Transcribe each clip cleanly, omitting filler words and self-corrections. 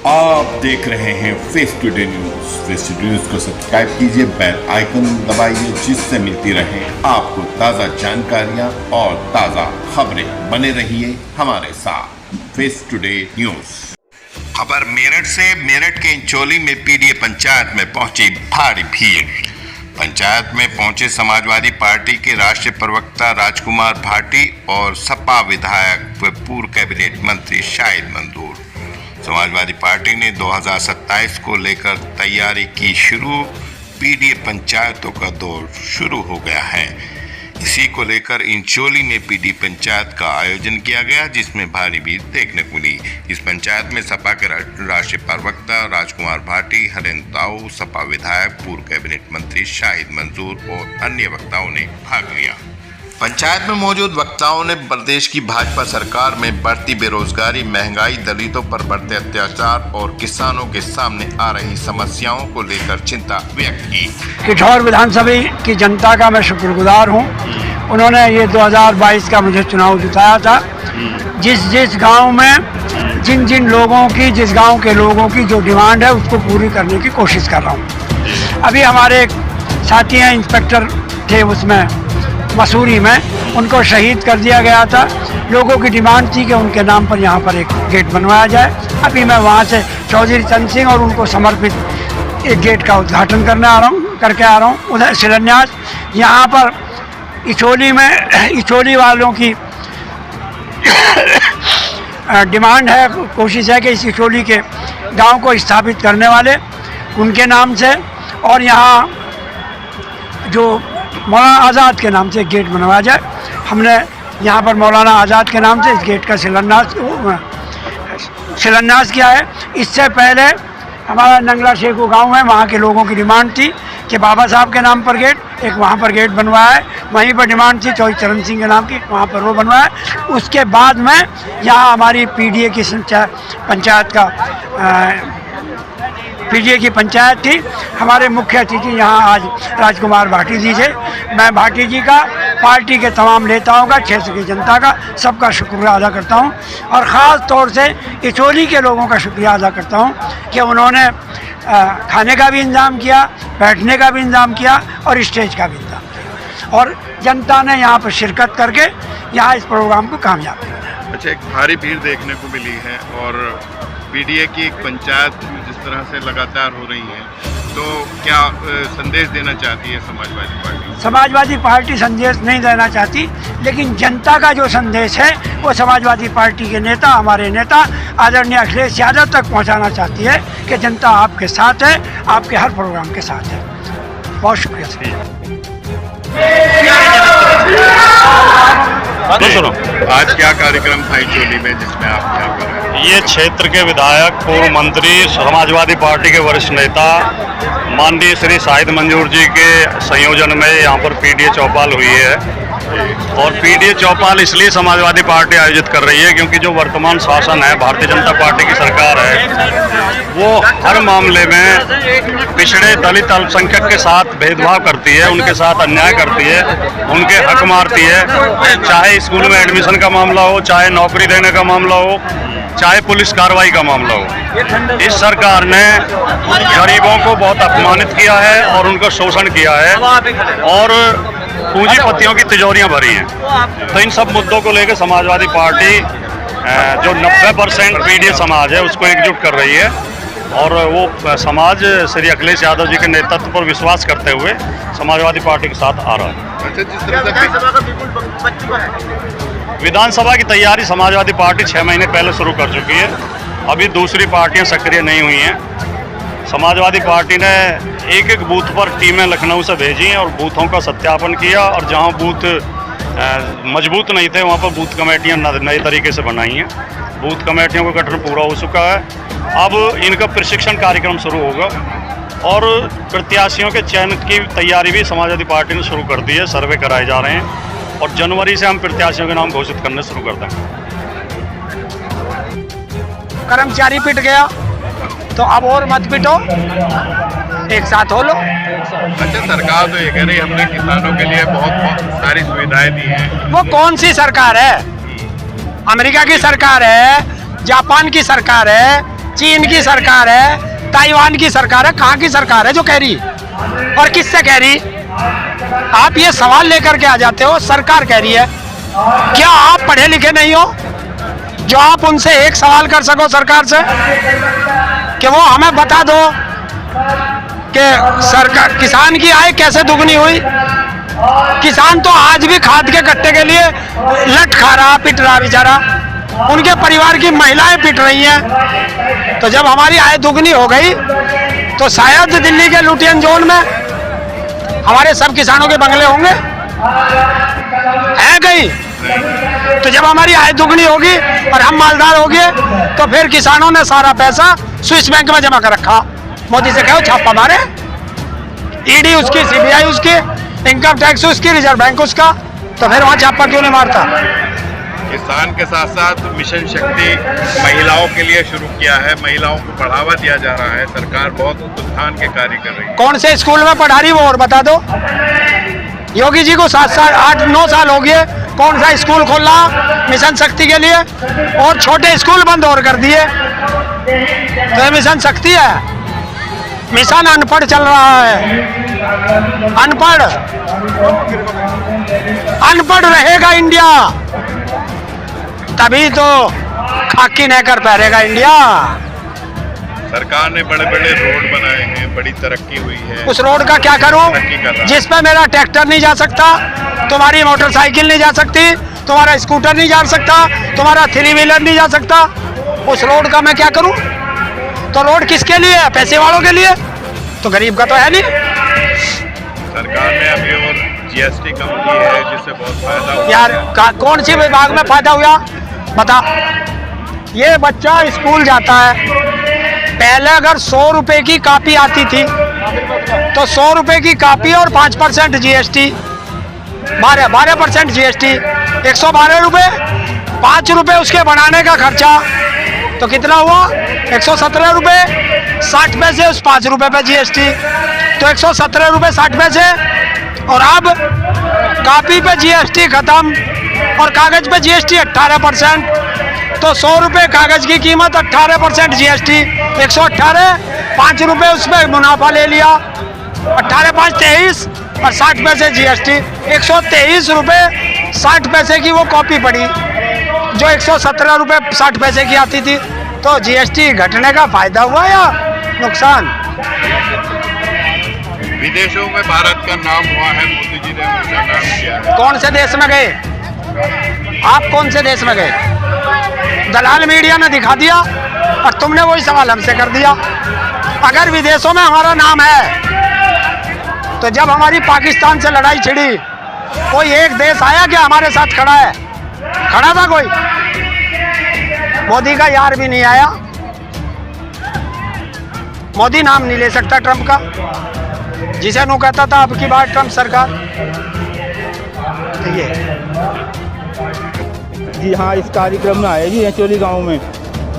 आप देख रहे हैं face today news. Face today news को सब्सक्राइब कीजिए, बेल आइकन दबाइए, जिससे मिलती रहे आपको ताज़ा जानकारियां और ताज़ा खबरें। बने रहिए हमारे साथ फेस टुडे न्यूज। खबर मेरठ से। मेरठ के इंचोली में पीडीए पंचायत में पहुंची भारी भीड़। पंचायत में पहुंचे समाजवादी पार्टी के राष्ट्रीय प्रवक्ता राजकुमार भाटी और सपा विधायक व पूर्व कैबिनेट मंत्री शाहिद मंजूर। समाजवादी पार्टी ने 2027 को लेकर तैयारी की शुरू। पीडीए पंचायतों का दौर शुरू हो गया है। इसी को लेकर इंचोली में पीडीए पंचायत का आयोजन किया गया, जिसमें भारी भीड़ देखने को मिली। इस पंचायत में सपा के राष्ट्रीय प्रवक्ता राजकुमार भाटी, हरेंद्र ताऊ, सपा विधायक पूर्व कैबिनेट मंत्री शाहिद मंजूर और अन्य वक्ताओं ने भाग लिया। पंचायत में मौजूद वक्ताओं ने प्रदेश की भाजपा सरकार में बढ़ती बेरोजगारी, महंगाई, दलितों पर बढ़ते अत्याचार और किसानों के सामने आ रही समस्याओं को लेकर चिंता व्यक्त की। किठौर विधानसभा की जनता का मैं शुक्रगुजार हूं। उन्होंने ये 2022 का मुझे चुनाव जिताया था। जिस गांव में जिन लोगों की, जिस गांव के लोगों की जो डिमांड है उसको पूरी करने की कोशिश कर रहा हूं। अभी हमारे एक साथी हैं, इंस्पेक्टर थे उसमें मसूरी में, उनको शहीद कर दिया गया था। लोगों की डिमांड थी कि उनके नाम पर यहाँ पर एक गेट बनवाया जाए। अभी मैं वहाँ से चौधरी चंद सिंह और उनको समर्पित एक गेट का उद्घाटन करके आ रहा हूँ। उधर शिलान्यास यहाँ पर इचोली में, इचोली वालों की डिमांड है, कोशिश है कि इस इचोली के गांव को स्थापित करने वाले उनके नाम से, और यहाँ जो मौलाना आज़ाद के नाम से एक गेट बनवाया जाए। हमने यहाँ पर मौलाना आज़ाद के नाम से इस गेट का शिलान्यास किया है। इससे पहले हमारा नंगला शेखू गांव है, वहाँ के लोगों की डिमांड थी कि बाबा साहब के नाम पर गेट, एक वहाँ पर गेट बनवाया है। वहीं पर डिमांड थी चौधरी चरण सिंह के नाम की, वहाँ पर वो बनवाया है। उसके बाद में यहाँ हमारी पीडीए की पंचायत का पीडीए की पंचायत थी। हमारे मुख्य अतिथि यहाँ आज राजकुमार भाटी जी थे। मैं भाटी जी का, पार्टी के तमाम नेताओं का, क्षेत्र की जनता का, सबका शुक्रिया अदा करता हूँ, और ख़ास तौर से इचोली के लोगों का शुक्रिया अदा करता हूँ कि उन्होंने खाने का भी इंतज़ाम किया, बैठने का भी इंतज़ाम किया और स्टेज का भी इंतज़ाम किया, और जनता ने यहाँ पर शिरकत करके यहाँ इस प्रोग्राम को कामयाब किया। अच्छा, एक भारी भीड़ देखने को मिली है और पीडीए की एक पंचायत जिस तरह से लगातार हो रही है, तो क्या संदेश देना चाहती है समाजवादी पार्टी? समाजवादी पार्टी संदेश नहीं देना चाहती, लेकिन जनता का जो संदेश है वो समाजवादी पार्टी के नेता, हमारे नेता आदरणीय अखिलेश यादव तक पहुंचाना चाहती है कि जनता आपके साथ है, आपके हर प्रोग्राम के साथ है। बहुत शुक्रिया। आज क्या कार्यक्रम था इंचोली में जिसमें आप क्या कर रहे हैं? ये क्षेत्र के विधायक, पूर्व मंत्री, समाजवादी पार्टी के वरिष्ठ नेता माननीय श्री शाहिद मंजूर जी के संयोजन में यहाँ पर पीडीए चौपाल हुई है। और पीडीए चौपाल इसलिए समाजवादी पार्टी आयोजित कर रही है क्योंकि जो वर्तमान शासन है, भारतीय जनता पार्टी की सरकार है, वो हर मामले में पिछड़े दलित अल्पसंख्यक के साथ भेदभाव करती है, उनके साथ अन्याय करती है, उनके हक मारती है। चाहे स्कूल में एडमिशन का मामला हो, चाहे नौकरी देने का मामला हो, चाहे पुलिस कार्रवाई का मामला हो। इस सरकार ने गरीबों को बहुत अपमानित किया है और उनका शोषण किया है और पूंजीपतियों की तिजोरियां भरी हैं। तो इन सब मुद्दों को लेकर समाजवादी पार्टी जो 90% पीडीए समाज है उसको एकजुट कर रही है, और वो समाज श्री अखिलेश यादव जी के नेतृत्व पर विश्वास करते हुए समाजवादी पार्टी के साथ आ रहा है। विधानसभा की तैयारी समाजवादी पार्टी 6 महीने पहले शुरू कर चुकी है। अभी दूसरी पार्टियां सक्रिय नहीं हुई हैं। समाजवादी पार्टी ने एक बूथ पर टीमें लखनऊ से भेजी हैं और बूथों का सत्यापन किया, और जहां बूथ मजबूत नहीं थे वहां पर बूथ कमेटियां नए तरीके से बनाई हैं। बूथ कमेटियों का गठन पूरा हो चुका है। अब इनका प्रशिक्षण कार्यक्रम शुरू होगा और प्रत्याशियों के चयन की तैयारी भी समाजवादी पार्टी ने शुरू कर दी है। सर्वे कराए जा रहे हैं और जनवरी से हम प्रत्याशियों के नाम घोषित करने शुरू कर देंगे। कर्मचारी पिट गया तो अब और मत पिटो, एक साथ हो लो। अच्छा, सरकार तो ये कह रही है हमने किसानों के लिए बहुत सारी सुविधाएं दी हैं। वो कौन सी सरकार है? अमेरिका की सरकार है, जापान की सरकार है, चीन की सरकार है, ताइवान की सरकार है, कहाँ की सरकार है जो कह रही? और किससे कह रही? आप ये सवाल लेकर के आ जाते हो, सरकार कह रही है। क्या आप पढ़े लिखे नहीं हो जो आप उनसे एक सवाल कर सको सरकार से कि वो हमें बता दो कि सरकार किसान की आय कैसे दुगनी हुई? किसान तो आज भी खाद के कट्टे के लिए लट खा रहा, पिट रहा बेचारा, उनके परिवार की महिलाएं पिट रही हैं। तो जब हमारी आय दुगनी हो गई तो शायद दिल्ली के लुटियन जोन में हमारे सब किसानों के बंगले होंगे, है कहीं? तो जब हमारी आय दुगनी होगी और हम मालदार हो गए तो फिर किसानों ने सारा पैसा स्विस बैंक में जमा कर रखा। मोदी से कहो छापा मारे, ईडी उसकी, सीबीआई उसकी, इनकम टैक्स उसकी, रिजर्व बैंक उसका, तो फिर वहाँ छापा क्यों नहीं मारता? किसान के साथ साथ मिशन शक्ति महिलाओं के लिए शुरू किया है, महिलाओं को बढ़ावा दिया जा रहा है, सरकार बहुत उत्थान के कार्य कर रही है। कौन से स्कूल में पढ़ा रही वो और बता दो। योगी जी को 7 साल 8-9 साल हो गए, कौन सा स्कूल खोला मिशन शक्ति के लिए? और छोटे स्कूल बंद और कर दिए। तो ये मिशन शक्ति है? मिशन अनपढ़ चल रहा है, अनपढ़ रहेगा इंडिया, तभी तो खाकी नहीं कर पाएगा इंडिया। सरकार ने बड़े बड़े रोड बनाए हैं, बड़ी तरक्की हुई है। उस रोड का क्या करूं तरक्की कर रहा है। जिस पे मेरा ट्रैक्टर नहीं जा सकता, तुम्हारी मोटरसाइकिल नहीं जा सकती, तुम्हारा स्कूटर नहीं जा सकता, तुम्हारा 3 व्हीलर नहीं जा सकता, उस रोड का मैं क्या करूं? तो रोड किसके लिए है? पैसे वालों के लिए, तो गरीब का तो है नहीं। सरकार ने अभी और जीएसटी कम की है जिससे बहुत फायदा हुआ यार है। कौन सी विभाग में फायदा हुआ बता? ये बच्चा स्कूल जाता है, पहले अगर 100 रुपए की कॉपी आती थी तो 100 रुपए की कॉपी और 5% जीएसटी, 12% जीएसटी, 112 रुपए, 5 रुपए उसके बनाने का खर्चा, तो कितना हुआ? 117 रुपए 60 पैसे, उस 5 रुपए पे जीएसटी, तो 117 रुपए 60 पैसे। और अब कॉपी पे जीएसटी खत्म और कागज पे जीएसटी 18%, तो 100 रुपए कागज की कीमत, 18% जीएसटी, 118, 5 रुपए उसमें मुनाफा ले लिया, 18 5 23 और 60 पैसे जीएसटी, 123 रुपए 60 पैसे की वो कॉपी पड़ी जो 117 रुपए 60 पैसे की आती थी। तो जीएसटी घटने का फायदा हुआ या नुकसान? विदेशों में भारत का नाम हुआ है, मोदी जी ने हमेशा नाम किया है। कौन से देश में गए आप? कौन से देश में गए? दलाल मीडिया ने दिखा दिया और तुमने वही सवाल हमसे कर दिया। अगर विदेशों में हमारा नाम है तो जब हमारी पाकिस्तान से लड़ाई छिड़ी, कोई एक देश आया क्या हमारे साथ खड़ा है? खड़ा था कोई? मोदी का यार भी नहीं आया। मोदी नाम नहीं ले सकता ट्रंप का, जिसे नु कहता था अब की बार ट्रंप सरकार। तो ये जी हाँ, इस कार्यक्रम में आए जी चोली गांव में,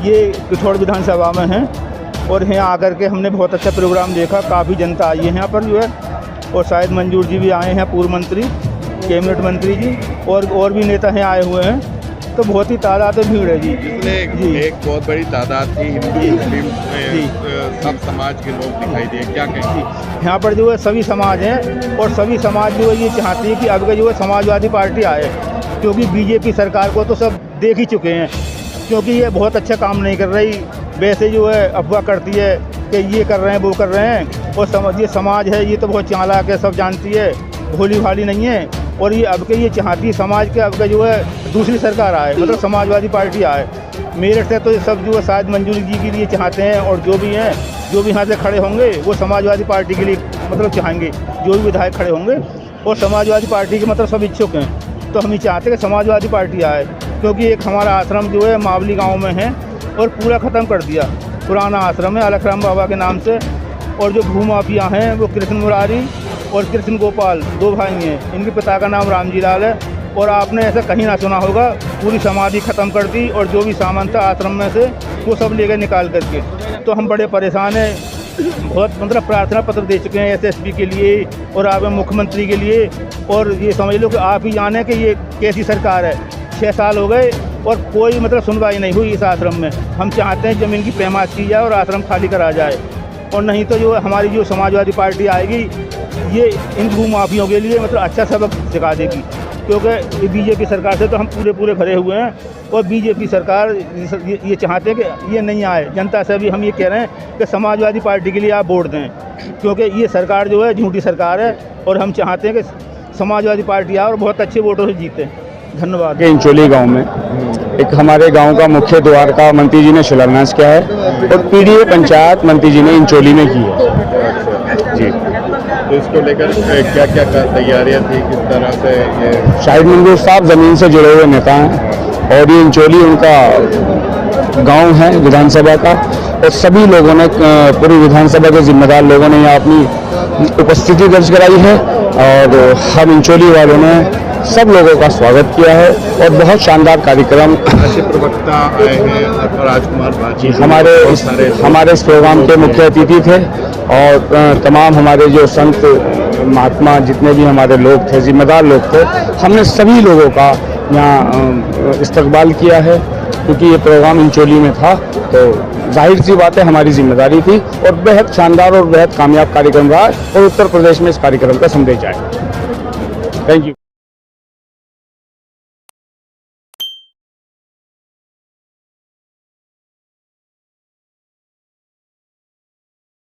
ये पिथौर विधानसभा में हैं, और यहाँ आकर के हमने बहुत अच्छा प्रोग्राम देखा। काफ़ी जनता आई है यहाँ पर जो है, और शायद मंजूर जी भी आए हैं, पूर्व मंत्री, कैबिनेट मंत्री जी, और भी नेता हैं आए हुए हैं। तो बहुत ही तादाद में भीड़ है जी। जिसमें एक बहुत बड़ी तादाद थी हिंदू मुस्लिम सब समाज के लोग दिखाई दिए, क्या कहेंगे? यहाँ पर जो है सभी समाज हैं, और सभी समाज जो है ये चाहते हैं कि अब जो है समाजवादी पार्टी आए, क्योंकि बीजेपी सरकार को तो सब देख ही चुके हैं, क्योंकि ये बहुत अच्छा काम नहीं कर रही। वैसे जो है अफवाह करती है कि ये कर रहे हैं, वो कर रहे हैं, और ये समाज है ये तो बहुत चालाक है, सब जानती है, भोली भाली नहीं है। और ये अब के ये चाहती है समाज के अब के जो है दूसरी सरकार आए, मतलब समाजवादी पार्टी आए। मेरठ से तो ये सब जो है शायद मंजूर जी के लिए चाहते हैं, और जो भी हैं, जो भी यहाँ से खड़े होंगे वो समाजवादी पार्टी के लिए मतलब चाहेंगे, जो भी विधायक खड़े होंगे, और समाजवादी पार्टी के मतलब सब इच्छुक हैं। तो हम ये चाहते हैं कि समाजवादी पार्टी आए, क्योंकि एक हमारा आश्रम जो है मावली गाँव में है, और पूरा ख़त्म कर दिया। पुराना आश्रम है अलखराम बाबा के नाम से, और जो भूमाफिया हैं वो कृष्ण मुरारी और कृष्ण गोपाल 2 भाई हैं। इनके पिता का नाम रामजी लाल है, और आपने ऐसा कहीं ना सुना होगा, पूरी समाधि ख़त्म कर दी, और जो भी सामान था आश्रम में से वो सब ले गए निकाल करके। तो हम बड़े परेशान हैं, बहुत मतलब प्रार्थना पत्र दे चुके हैं एसएसपी के लिए और आप मुख्यमंत्री के लिए। और ये समझ लो कि आप ही जाने कि ये कैसी सरकार है। 6 साल हो गए और कोई मतलब सुनवाई नहीं हुई इस आश्रम में। हम चाहते हैं ज़मीन की पैमात की जाए और आश्रम खाली करा जाए, और नहीं तो जो हमारी जो समाजवादी पार्टी आएगी ये इन भूमाफियों के लिए मतलब अच्छा सबक सिखा देगी, क्योंकि बीजेपी सरकार से तो हम पूरे भरे हुए हैं, और बीजेपी सरकार ये चाहते हैं कि ये नहीं आए। जनता से भी हम ये कह रहे हैं कि समाजवादी पार्टी के लिए आप वोट दें, क्योंकि ये सरकार जो है झूठी सरकार है, और हम चाहते हैं कि समाजवादी पार्टी आए और बहुत अच्छे वोटों से जीते। धन्यवाद। इंचोली गांव में एक हमारे गांव का मुख्य द्वार का मंत्री जी ने शिलान्यास किया है, और पीडीए पंचायत मंत्री जी ने इंचोली में की है जी। तो इसको लेकर क्या क्या तैयारियां थी, किस तरह से ये शाहिद मंजूर साहब ज़मीन से जुड़े हुए नेता हैं, और ये इंचोली उनका गांव है विधानसभा का, और सभी लोगों ने पूरी विधानसभा के जिम्मेदार लोगों ने यहाँ अपनी उपस्थिति दर्ज कराई है, और हम इंचोली वालों ने सब लोगों का स्वागत किया है, और बहुत शानदार कार्यक्रम। अच्छे प्रवक्ता आए हैं, राजकुमार बाजी हमारे इस प्रोग्राम के मुख्य अतिथि थे, और तमाम हमारे जो संत महात्मा जितने भी हमारे लोग थे, जिम्मेदार लोग थे, हमने सभी लोगों का यहाँ इस्तकबाल किया है, क्योंकि ये प्रोग्राम इंचोली में था, तो जाहिर सी बात है हमारी जिम्मेदारी थी, और बेहद शानदार और बेहद कामयाब कार्यक्रम रहा, और उत्तर प्रदेश में इस कार्यक्रम का संदेश जाए। Thank you.